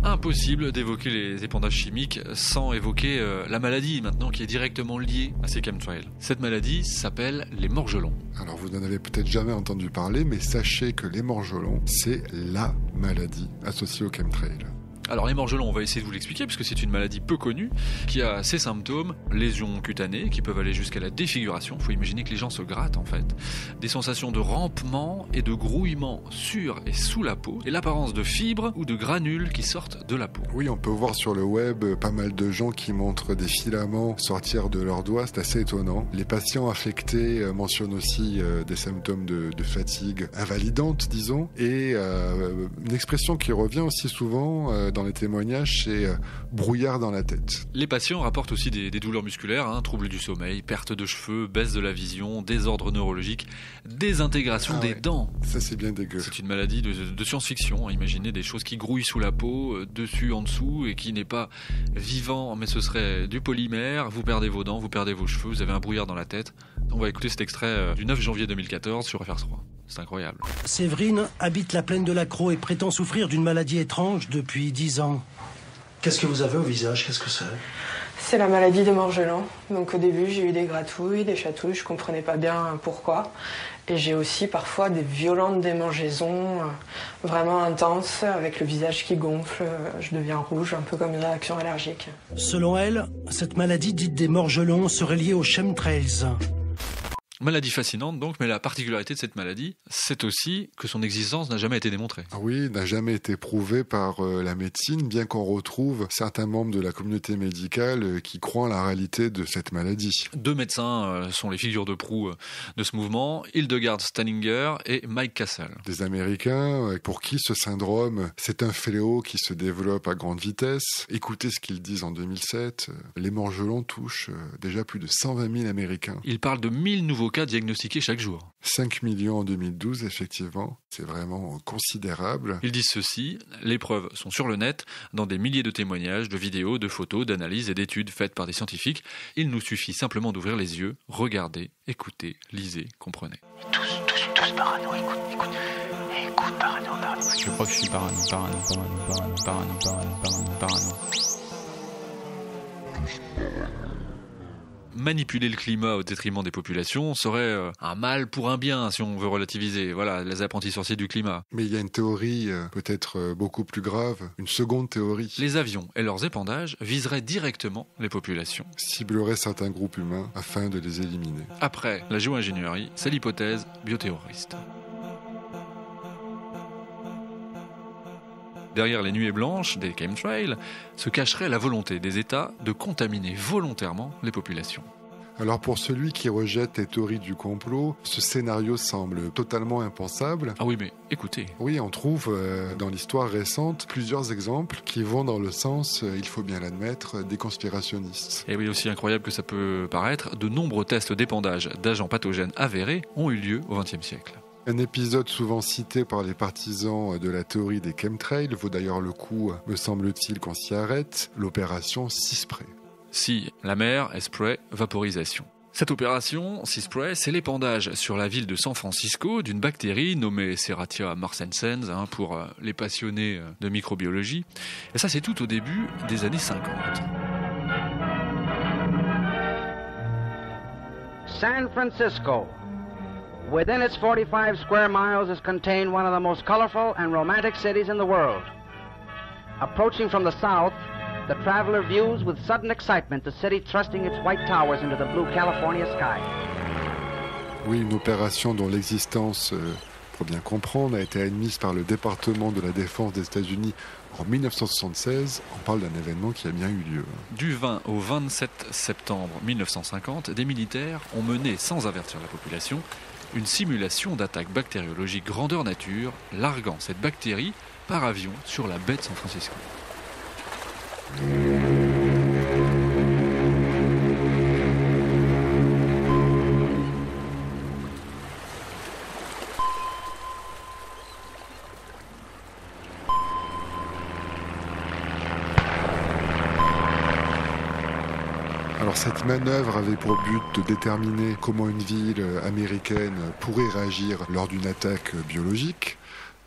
Speaker 3: Impossible d'évoquer les épandages chimiques sans évoquer la maladie maintenant qui est directement liée à ces chemtrails. Cette maladie s'appelle les morgelons.
Speaker 5: Alors vous n'en avez peut-être jamais entendu parler, mais sachez que les morgelons, c'est la maladie associée aux chemtrails.
Speaker 3: Alors les morgelons, on va essayer de vous l'expliquer puisque c'est une maladie peu connue qui a ses symptômes, lésions cutanées qui peuvent aller jusqu'à la défiguration. Il faut imaginer que les gens se grattent en fait. Des sensations de rampement et de grouillement sur et sous la peau et l'apparence de fibres ou de granules qui sortent de la peau.
Speaker 5: Oui, on peut voir sur le web pas mal de gens qui montrent des filaments sortir de leurs doigts, c'est assez étonnant. Les patients affectés mentionnent aussi des symptômes de fatigue invalidante, disons, et une expression qui revient aussi souvent dans les témoignages, c'est brouillard dans la tête.
Speaker 3: Les patients rapportent aussi des douleurs musculaires, troubles du sommeil, perte de cheveux, baisse de la vision, désordre neurologique, désintégration des dents.
Speaker 5: Ça c'est bien dégueu.
Speaker 3: C'est une maladie de science-fiction. Imaginez des choses qui grouillent sous la peau, dessus, en dessous, et qui n'est pas vivant, mais ce serait du polymère. Vous perdez vos dents, vous perdez vos cheveux, vous avez un brouillard dans la tête. On va écouter cet extrait du 9 janvier 2014 sur FR3. C'est incroyable.
Speaker 15: Séverine habite la plaine de l'Accro et prétend souffrir d'une maladie étrange depuis 10 ans. Qu'est-ce que vous avez au visage? Qu'est-ce que c'est?
Speaker 16: C'est la maladie des morgelons. Donc au début, j'ai eu des gratouilles, des chatouilles, je comprenais pas bien pourquoi. Et j'ai aussi parfois des violentes démangeaisons vraiment intenses, avec le visage qui gonfle, je deviens rouge, un peu comme une réaction allergique.
Speaker 15: Selon elle, cette maladie dite des morgelons serait liée aux chemtrails.
Speaker 3: Maladie fascinante donc, mais la particularité de cette maladie, c'est aussi que son existence n'a jamais été démontrée.
Speaker 5: Oui, n'a jamais été prouvée par la médecine, bien qu'on retrouve certains membres de la communauté médicale qui croient en la réalité de cette maladie.
Speaker 3: 2 médecins sont les figures de proue de ce mouvement, Hildegard Steininger et Mike Cassel.
Speaker 5: Des Américains pour qui ce syndrome, c'est un fléau qui se développe à grande vitesse. Écoutez ce qu'ils disent en 2007, les morgelons touchent déjà plus de 120 000 Américains.
Speaker 3: Ils parlent de 1000 nouveaux cas diagnostiqués chaque jour.
Speaker 5: 5 millions en 2012, effectivement. C'est vraiment considérable.
Speaker 3: Ils disent ceci, les preuves sont sur le net, dans des milliers de témoignages, de vidéos, de photos, d'analyses et d'études faites par des scientifiques. Il nous suffit simplement d'ouvrir les yeux, regarder, écouter, lisez, comprenez.
Speaker 17: Tous parano, écoute, parano.
Speaker 18: Je crois que je suis parano.
Speaker 3: Manipuler le climat au détriment des populations serait un mal pour un bien, si on veut relativiser. Voilà, les apprentis sorciers du climat.
Speaker 5: Mais il y a une théorie peut-être beaucoup plus grave, une seconde théorie.
Speaker 3: Les avions et leurs épandages viseraient directement les populations.
Speaker 5: Cibleraient certains groupes humains afin de les éliminer.
Speaker 3: Après la géo-ingénierie, c'est l'hypothèse bioterroriste. Derrière les nuées blanches des chemtrails se cacherait la volonté des États de contaminer volontairement les populations.
Speaker 5: Alors pour celui qui rejette les théories du complot, ce scénario semble totalement impensable.
Speaker 3: Ah oui, mais écoutez.
Speaker 5: Oui, on trouve dans l'histoire récente plusieurs exemples qui vont dans le sens, il faut bien l'admettre, des conspirationnistes.
Speaker 3: Et oui, aussi incroyable que ça peut paraître, de nombreux tests d'épandage d'agents pathogènes avérés ont eu lieu au XXe siècle.
Speaker 5: Un épisode souvent cité par les partisans de la théorie des chemtrails vaut d'ailleurs le coup, me semble-t-il, qu'on s'y arrête, l'opération Sea-Spray.
Speaker 3: Si, la mer, spray, vaporisation. Cette opération, Sea Spray, c'est l'épandage sur la ville de San Francisco d'une bactérie nommée Serratia marsensens pour les passionnés de microbiologie. Et ça, c'est tout au début des années 50.
Speaker 18: San Francisco. Within its 45 square miles is contained one of the most colorful and romantic cities in the world. Approaching from the south, the traveler views with sudden excitement the city thrusting its white towers into the blue California sky.
Speaker 5: Oui, une opération dont l'existence, pour bien comprendre, a été admise par le département de la défense des États-Unis en 1976. On parle d'un événement qui a bien eu lieu.
Speaker 3: Du 20 au 27 septembre 1950, des militaires ont mené, sans avertir la population, une simulation d'attaque bactériologique grandeur nature, larguant cette bactérie par avion sur la baie de San Francisco.
Speaker 5: Alors cette manœuvre avait pour but de déterminer comment une ville américaine pourrait réagir lors d'une attaque biologique.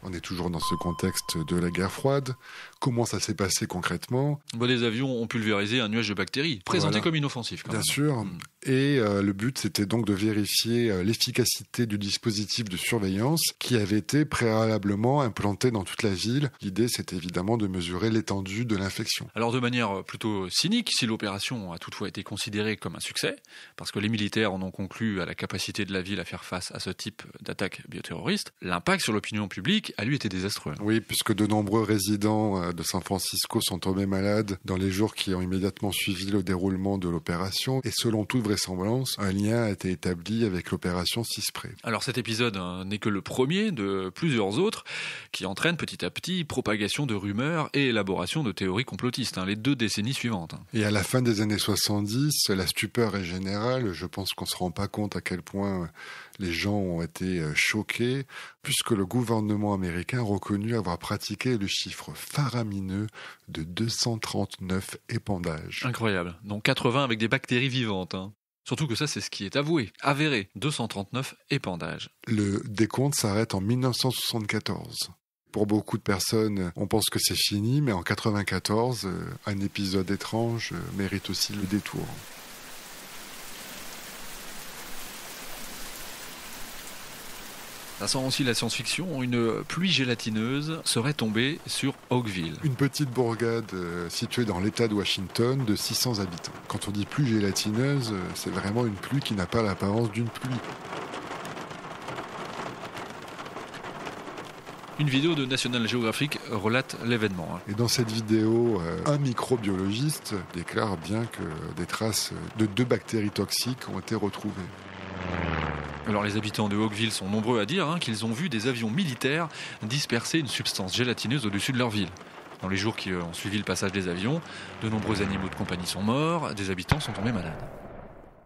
Speaker 5: On est toujours dans ce contexte de la guerre froide. Comment ça s'est passé concrètement ?
Speaker 3: Des avions ont pulvérisé un nuage de bactéries, présenté comme inoffensif.
Speaker 5: Bien sûr. Et le but, c'était donc de vérifier l'efficacité du dispositif de surveillance qui avait été préalablement implanté dans toute la ville. L'idée, c'était évidemment de mesurer l'étendue de l'infection.
Speaker 3: Alors de manière plutôt cynique, si l'opération a toutefois été considérée comme un succès, parce que les militaires en ont conclu à la capacité de la ville à faire face à ce type d'attaque bioterroriste, l'impact sur l'opinion publique a lui été désastreux.
Speaker 5: Oui, puisque de nombreux résidents de San Francisco sont tombés malades dans les jours qui ont immédiatement suivi le déroulement de l'opération. Et selon toute vraisemblance, un lien a été établi avec l'opération Sea Spray.
Speaker 3: Alors cet épisode n'est que le premier de plusieurs autres qui entraînent petit à petit propagation de rumeurs et élaboration de théories complotistes, les 2 décennies suivantes.
Speaker 5: Et à la fin des années 70, la stupeur est générale. Je pense qu'on ne se rend pas compte à quel point les gens ont été choqués, puisque le gouvernement américain a reconnu avoir pratiqué le chiffre faramineux de 239 épandages.
Speaker 3: Incroyable. Donc 80 avec des bactéries vivantes. Surtout que ça, c'est ce qui est avoué, avéré. 239 épandages.
Speaker 5: Le décompte s'arrête en 1974. Pour beaucoup de personnes, on pense que c'est fini, mais en 1994, un épisode étrange mérite aussi le détour.
Speaker 3: Ça sent aussi la science-fiction. Une pluie gélatineuse serait tombée sur Oakville.
Speaker 5: Une petite bourgade située dans l'État de Washington de 600 habitants. Quand on dit pluie gélatineuse, c'est vraiment une pluie qui n'a pas l'apparence d'une pluie.
Speaker 3: Une vidéo de National Geographic relate l'événement.
Speaker 5: Et dans cette vidéo, un microbiologiste déclare bien que des traces de 2 bactéries toxiques ont été retrouvées.
Speaker 3: Alors les habitants de Oakville sont nombreux à dire qu'ils ont vu des avions militaires disperser une substance gélatineuse au-dessus de leur ville. Dans les jours qui ont suivi le passage des avions, de nombreux animaux de compagnie sont morts, des habitants sont tombés malades.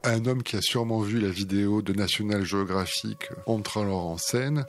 Speaker 5: Un homme qui a sûrement vu la vidéo de National Geographic entre alors en scène.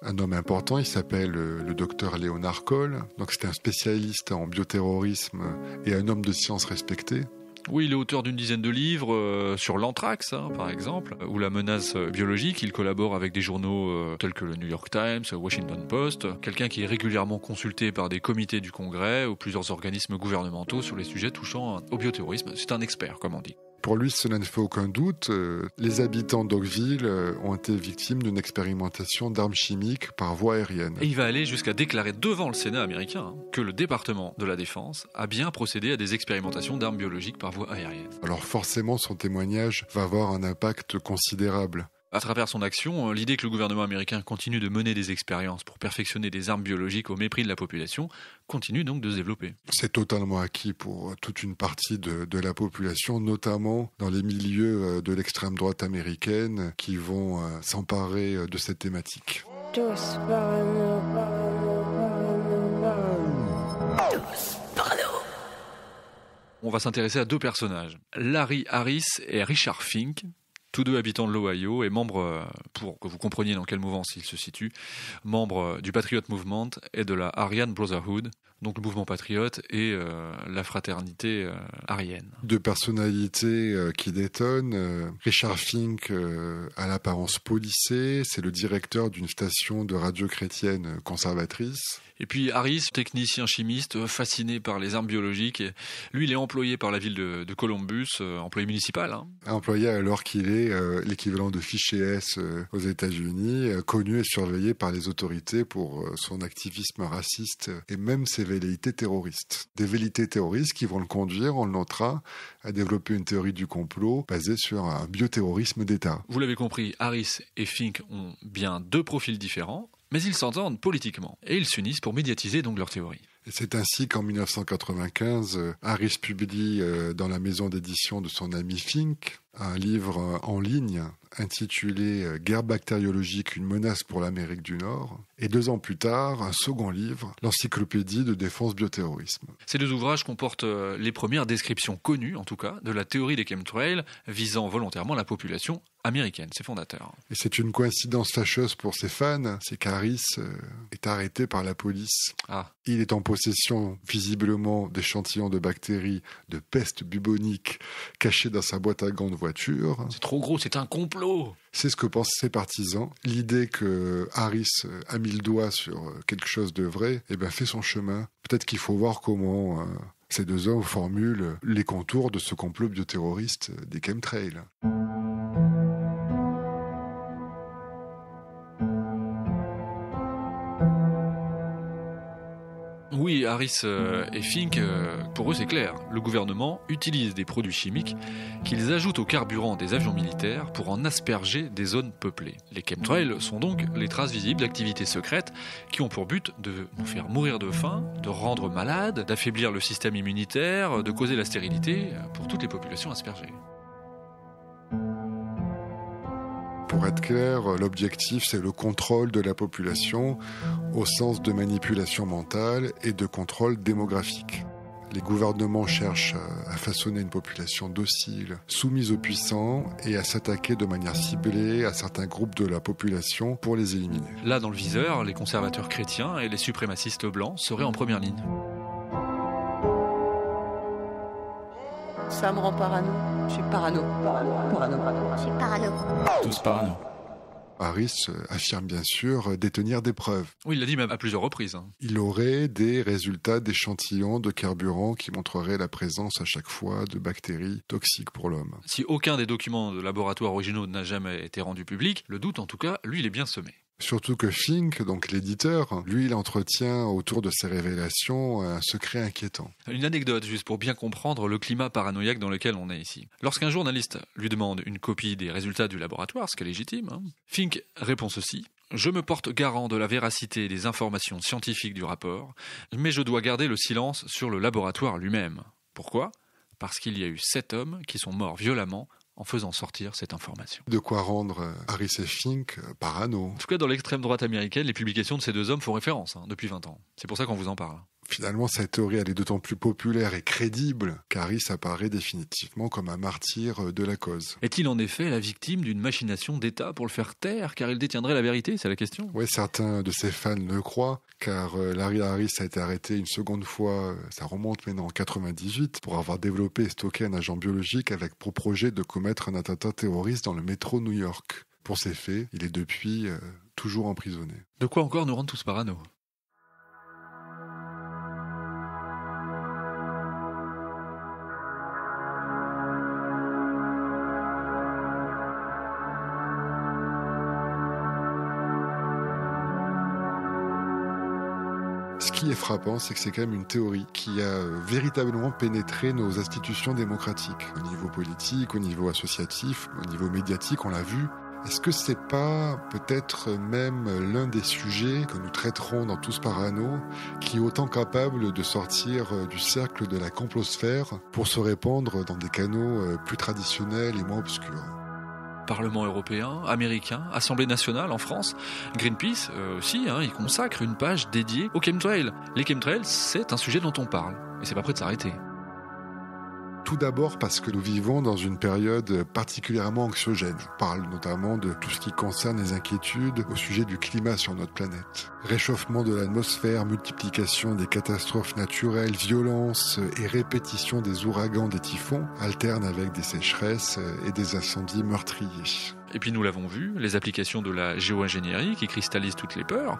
Speaker 5: Un homme important, il s'appelle le docteur Leonard Cole. Donc c'est un spécialiste en bioterrorisme et un homme de science respecté.
Speaker 3: Oui, il est auteur d'une dizaine de livres sur l'anthrax, par exemple, ou la menace biologique. Il collabore avec des journaux tels que le New York Times, Washington Post. Quelqu'un qui est régulièrement consulté par des comités du Congrès ou plusieurs organismes gouvernementaux sur les sujets touchant au bioterrorisme. C'est un expert, comme on dit.
Speaker 5: Pour lui, cela ne fait aucun doute. Les habitants d'Oakville ont été victimes d'une expérimentation d'armes chimiques par voie aérienne.
Speaker 3: Et il va aller jusqu'à déclarer devant le Sénat américain que le département de la Défense a bien procédé à des expérimentations d'armes biologiques par voie aérienne.
Speaker 5: Alors forcément, son témoignage va avoir un impact considérable.
Speaker 3: À travers son action, l'idée que le gouvernement américain continue de mener des expériences pour perfectionner des armes biologiques au mépris de la population continue donc de se développer.
Speaker 5: C'est totalement acquis pour toute une partie de la population, notamment dans les milieux de l'extrême droite américaine qui vont s'emparer de cette thématique.
Speaker 9: Tous parano.
Speaker 3: On va s'intéresser à deux personnages, Larry Harris et Richard Fink, tous deux habitants de l'Ohio et membres, pour que vous compreniez dans quelle mouvance ils se situent, membres du Patriot Movement et de la Aryan Brotherhood, donc le mouvement patriote et la fraternité aryenne.
Speaker 5: Deux personnalités qui détonnent. Richard Fink a l'apparence policée, c'est le directeur d'une station de radio chrétienne conservatrice.
Speaker 3: Et puis Harris, technicien chimiste, fasciné par les armes biologiques. Et lui, il est employé par la ville de Columbus, employé municipal.
Speaker 5: Employé alors qu'il est l'équivalent de fichier S aux États-Unis, connu et surveillé par les autorités pour son activisme raciste et même ses velléités terroristes. Des velléités terroristes qui vont le conduire, on le notera, à développer une théorie du complot basée sur un bioterrorisme d'État.
Speaker 3: Vous l'avez compris, Harris et Fink ont bien deux profils différents, mais ils s'entendent politiquement et ils s'unissent pour médiatiser donc leur théorie.
Speaker 5: Et c'est ainsi qu'en 1995, Harris publie dans la maison d'édition de son ami Fink un livre en ligne intitulé « Guerre bactériologique, une menace pour l'Amérique du Nord ». Et 2 ans plus tard, un second livre, l'Encyclopédie de défense bioterrorisme.
Speaker 3: Ces deux ouvrages comportent les premières descriptions connues, en tout cas, de la théorie des chemtrails visant volontairement la population américaine, ses fondateurs.
Speaker 5: Et c'est une coïncidence fâcheuse pour ses fans, c'est qu'Harris est arrêté par la police. Il est en possession visiblement d'échantillons de bactéries de peste bubonique cachés dans sa boîte à gants de voiture.
Speaker 3: C'est trop gros, c'est un complot.
Speaker 5: C'est ce que pensent ses partisans. L'idée que Harris a mis le doigt sur quelque chose de vrai, fait son chemin. Peut-être qu'il faut voir comment ces deux hommes formulent les contours de ce complot bioterroriste des chemtrails.
Speaker 3: Oui, Harris et Fink, pour eux c'est clair. Le gouvernement utilise des produits chimiques qu'ils ajoutent au carburant des avions militaires pour en asperger des zones peuplées. Les chemtrails sont donc les traces visibles d'activités secrètes qui ont pour but de nous faire mourir de faim, de rendre malades, d'affaiblir le système immunitaire, de causer la stérilité pour toutes les populations aspergées.
Speaker 5: Pour être clair, l'objectif, c'est le contrôle de la population au sens de manipulation mentale et de contrôle démographique. Les gouvernements cherchent à façonner une population docile, soumise aux puissants et à s'attaquer de manière ciblée à certains groupes de la population pour les éliminer.
Speaker 3: Là, dans le viseur, les conservateurs chrétiens et les suprémacistes blancs seraient en première ligne.
Speaker 4: Ça me rend parano. Je suis parano.
Speaker 9: Je suis parano.
Speaker 8: Tous parano.
Speaker 5: Harris affirme bien sûr détenir des preuves.
Speaker 3: Oui, il l'a dit même à plusieurs reprises.
Speaker 5: Il aurait des résultats d'échantillons de carburant qui montreraient la présence à chaque fois de bactéries toxiques pour l'homme.
Speaker 3: Si aucun des documents de laboratoire originaux n'a jamais été rendu public, le doute en tout cas, lui, il est bien semé.
Speaker 5: Surtout que Fink, donc l'éditeur, lui, il entretient autour de ces révélations un secret inquiétant.
Speaker 3: Une anecdote, juste pour bien comprendre le climat paranoïaque dans lequel on est ici. Lorsqu'un journaliste lui demande une copie des résultats du laboratoire, ce qui est légitime, Fink répond ceci. « Je me porte garant de la véracité des informations scientifiques du rapport, mais je dois garder le silence sur le laboratoire lui-même. Pourquoi ? Parce qu'il y a eu 7 hommes qui sont morts violemment en faisant sortir cette information. »
Speaker 5: De quoi rendre Harris et Fink parano.
Speaker 3: En tout cas, dans l'extrême droite américaine, les publications de ces deux hommes font référence depuis 20 ans. C'est pour ça qu'on vous en parle.
Speaker 5: Finalement, cette théorie, elle est d'autant plus populaire et crédible qu'Harris apparaît définitivement comme un martyr de la cause.
Speaker 3: Est-il en effet la victime d'une machination d'État pour le faire taire, car il détiendrait la vérité, c'est la question ?
Speaker 5: Oui, certains de ses fans le croient, car Larry Harris a été arrêté une seconde fois, ça remonte maintenant en 98, pour avoir développé et stocké un agent biologique avec pour projet de commettre un attentat terroriste dans le métro New York. Pour ces faits, il est depuis toujours emprisonné.
Speaker 3: De quoi encore nous rendre tous parano ?
Speaker 5: Ce qui est frappant, c'est que c'est quand même une théorie qui a véritablement pénétré nos institutions démocratiques. Au niveau politique, au niveau associatif, au niveau médiatique, on l'a vu. Est-ce que c'est pas peut-être même l'un des sujets que nous traiterons dans Tous Parano qui est autant capable de sortir du cercle de la complosphère pour se répandre dans des canaux plus traditionnels et moins obscurs?
Speaker 3: Parlement européen, américain, Assemblée nationale en France, Greenpeace aussi, il consacre une page dédiée aux chemtrails. Les chemtrails, c'est un sujet dont on parle, et c'est pas prêt de s'arrêter.
Speaker 5: Tout d'abord parce que nous vivons dans une période particulièrement anxiogène. Je parle notamment de tout ce qui concerne les inquiétudes au sujet du climat sur notre planète. Réchauffement de l'atmosphère, multiplication des catastrophes naturelles, violence et répétition des ouragans, des typhons, alternent avec des sécheresses et des incendies meurtriers.
Speaker 3: Et puis nous l'avons vu, les applications de la géo-ingénierie qui cristallisent toutes les peurs,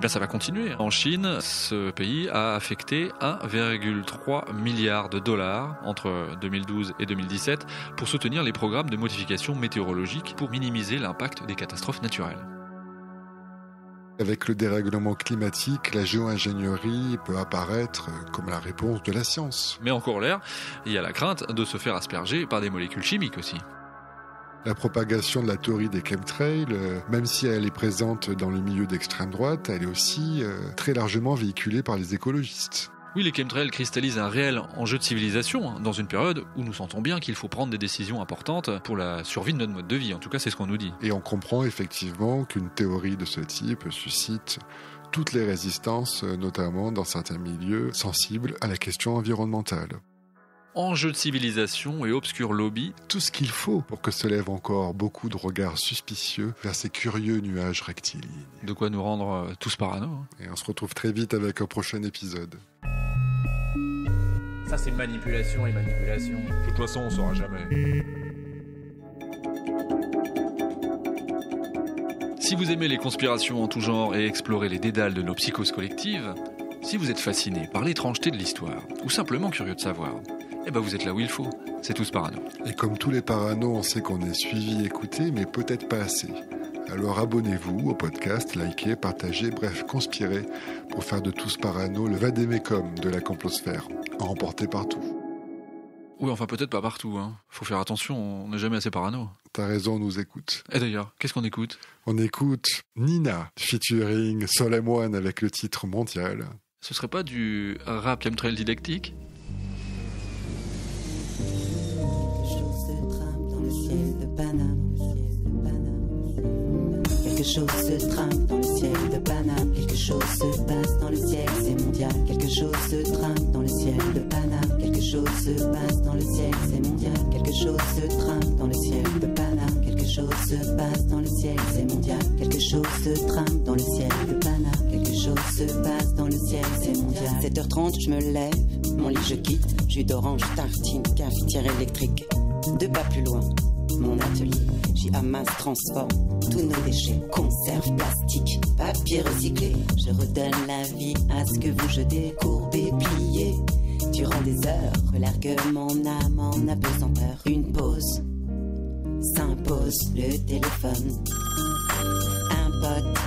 Speaker 3: ça va continuer. En Chine, ce pays a affecté 1,3 milliard de dollars entre 2012 et 2017 pour soutenir les programmes de modification météorologique pour minimiser l'impact des catastrophes naturelles.
Speaker 5: Avec le dérèglement climatique, la géo-ingénierie peut apparaître comme la réponse de la science.
Speaker 3: Mais encore l'air, il y a la crainte de se faire asperger par des molécules chimiques aussi.
Speaker 5: La propagation de la théorie des chemtrails, même si elle est présente dans le milieu d'extrême droite, elle est aussi très largement véhiculée par les écologistes.
Speaker 3: Oui, les chemtrails cristallisent un réel enjeu de civilisation dans une période où nous sentons bien qu'il faut prendre des décisions importantes pour la survie de notre mode de vie. En tout cas, c'est ce qu'on nous dit.
Speaker 5: Et on comprend effectivement qu'une théorie de ce type suscite toutes les résistances, notamment dans certains milieux sensibles à la question environnementale.
Speaker 3: Enjeux de civilisation et obscur lobby.
Speaker 5: Tout ce qu'il faut pour que se lèvent encore beaucoup de regards suspicieux vers ces curieux nuages rectilignes.
Speaker 3: De quoi nous rendre tous parano.
Speaker 5: Et on se retrouve très vite avec un prochain épisode.
Speaker 19: Ça c'est manipulation et manipulation.
Speaker 7: De toute façon on saura jamais.
Speaker 3: Si vous aimez les conspirations en tout genre et explorer les dédales de nos psychoses collectives, si vous êtes fasciné par l'étrangeté de l'histoire, ou simplement curieux de savoir, vous êtes là où il faut, c'est Tous Parano.
Speaker 5: Et comme tous les paranos, on sait qu'on est suivi, écouté, mais peut-être pas assez. Alors abonnez-vous au podcast, likez, partagez, bref, conspirez pour faire de Tous Parano le vade-mecum de la complosphère, emporté partout.
Speaker 3: Oui, enfin peut-être pas partout, Faut faire attention, on n'est jamais assez parano.
Speaker 5: T'as raison, on nous écoute.
Speaker 3: Et d'ailleurs, qu'est-ce qu'on écoute?
Speaker 5: On écoute Nina, featuring Soleil Moine avec le titre Mondial.
Speaker 3: Ce serait pas du rap chemtrail didactique?
Speaker 20: Quelque chose se trame dans le ciel de Paname. Quelque chose se passe dans le ciel, c'est mondial. Quelque chose se trame dans le ciel de Paname. Quelque chose se passe dans le ciel, c'est mondial. Quelque chose se trame dans le ciel de Paname. Quelque chose se passe dans le ciel, c'est mondial. Quelque chose se trame dans le ciel de Paname. Quelque chose se passe dans le ciel, c'est mondial. 7h30, je me lève, mon lit je quitte. Jus d'orange, tartine, cafetière électrique. 2 pas plus loin, mon atelier. J'y amasse, transforme tous nos déchets. Conserve, plastique, papier recyclé. Je redonne la vie à ce que vous jetez. Courbé, plié, durant des heures. Relargue mon âme en apesanteur. Une pause, s'impose le téléphone. Un pote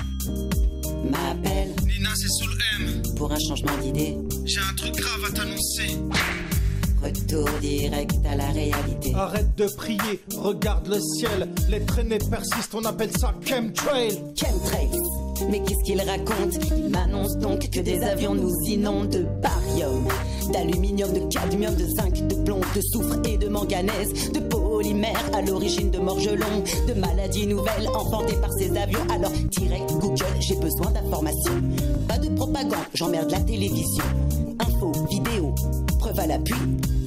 Speaker 20: m'appelle.
Speaker 14: Nina, c'est sous le M.
Speaker 20: Pour un changement d'idée.
Speaker 14: J'ai un truc grave à t'annoncer.
Speaker 20: Retour direct à la réalité.
Speaker 15: Arrête de prier, regarde le ciel. Les traînées persistent, on appelle ça chemtrail.
Speaker 20: Chemtrail. Mais qu'est-ce qu'il raconte? Il m'annonce donc que des avions nous inondent de barium, d'aluminium, de cadmium, de zinc, de plomb, de soufre et de manganèse, de polymères à l'origine de morgelons, de maladies nouvelles enfantées par ces avions. Alors direct Google, j'ai besoin d'informations. Pas de propagande, j'emmerde la télévision. Infos, vidéos, preuve à l'appui.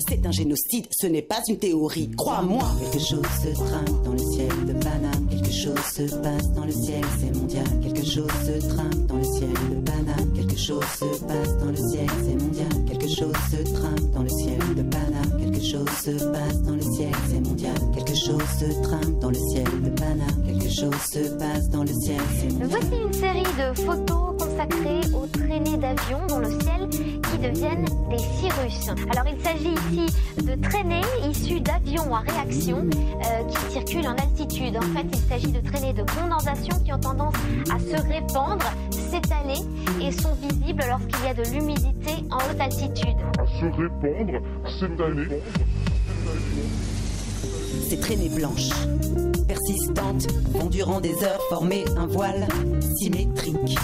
Speaker 20: C'est un génocide, ce n'est pas une théorie, crois-moi. Quelque chose se trame dans le ciel de Paname. Quelque chose se passe dans le ciel, c'est mondial. Quelque chose se trame dans le ciel de Paname. Quelque chose se passe dans le ciel, c'est mondial. Quelque chose se trame dans le ciel de Paname. Quelque chose se passe dans le ciel, c'est mondial. Quelque chose se trame dans le ciel de Paname. Quelque chose se passe dans le ciel, c'est mondial.
Speaker 9: Voici une série de photos consacrées aux traînées d'avions dans le ciel qui deviennent des cirrus. Alors il s'agit ici de traînées issues d'avions à réaction qui circulent en altitude. En fait, il s'agit de traînées de condensation qui ont tendance à se répandre, s'étaler et sont visibles lorsqu'il y a de l'humidité en haute altitude.
Speaker 7: À se répandre, s'étaler.
Speaker 20: Ces traînées blanches, persistantes vont durant des heures former un voile symétrique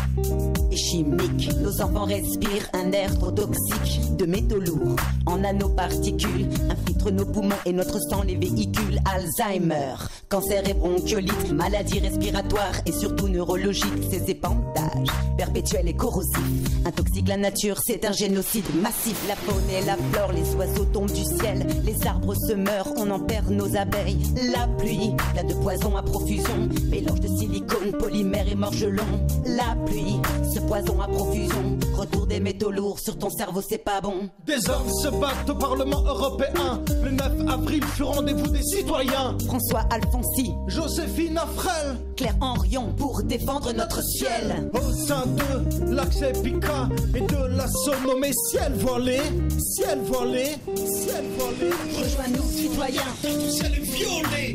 Speaker 20: et chimique. Nos enfants respirent un air trop toxique de métaux lourds en nanoparticules, infiltrent nos poumons et notre sang les véhicules. Alzheimer, cancer et bronchiolite, maladies respiratoires et surtout neurologiques. Ces épandages perpétuels et corrosifs intoxiquent la nature, c'est un génocide massif. La faune et la flore, les oiseaux tombent du ciel, les arbres se meurent, on en perd nos abeilles. La pluie, plein de poison à profusion, mélange de silicone, polymère et morgelon. La pluie, ce poison à profusion, retour des métaux lourds sur ton cerveau, c'est pas bon.
Speaker 21: Des hommes se battent au Parlement européen. Le 9 avril fut rendez-vous des citoyens.
Speaker 20: François Alfonsi,
Speaker 21: Joséphine Afrel,
Speaker 20: Claire Henrion pour défendre notre ciel.
Speaker 21: Au sein de l'accès Pica et de la Sonomé, ciel voilé, ciel voilé, ciel voilé.
Speaker 20: Rejoins-nous citoyens,
Speaker 21: ton ciel est violé.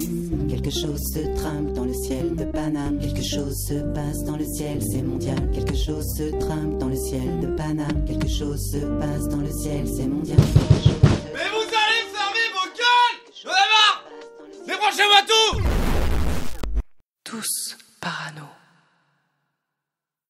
Speaker 20: Quelque chose se trame dans le ciel de Paname. Quelque chose se passe dans le ciel, c'est mondial. Quelque chose se trame dans le ciel de Paname. Quelque chose se passe dans le ciel, c'est mondial.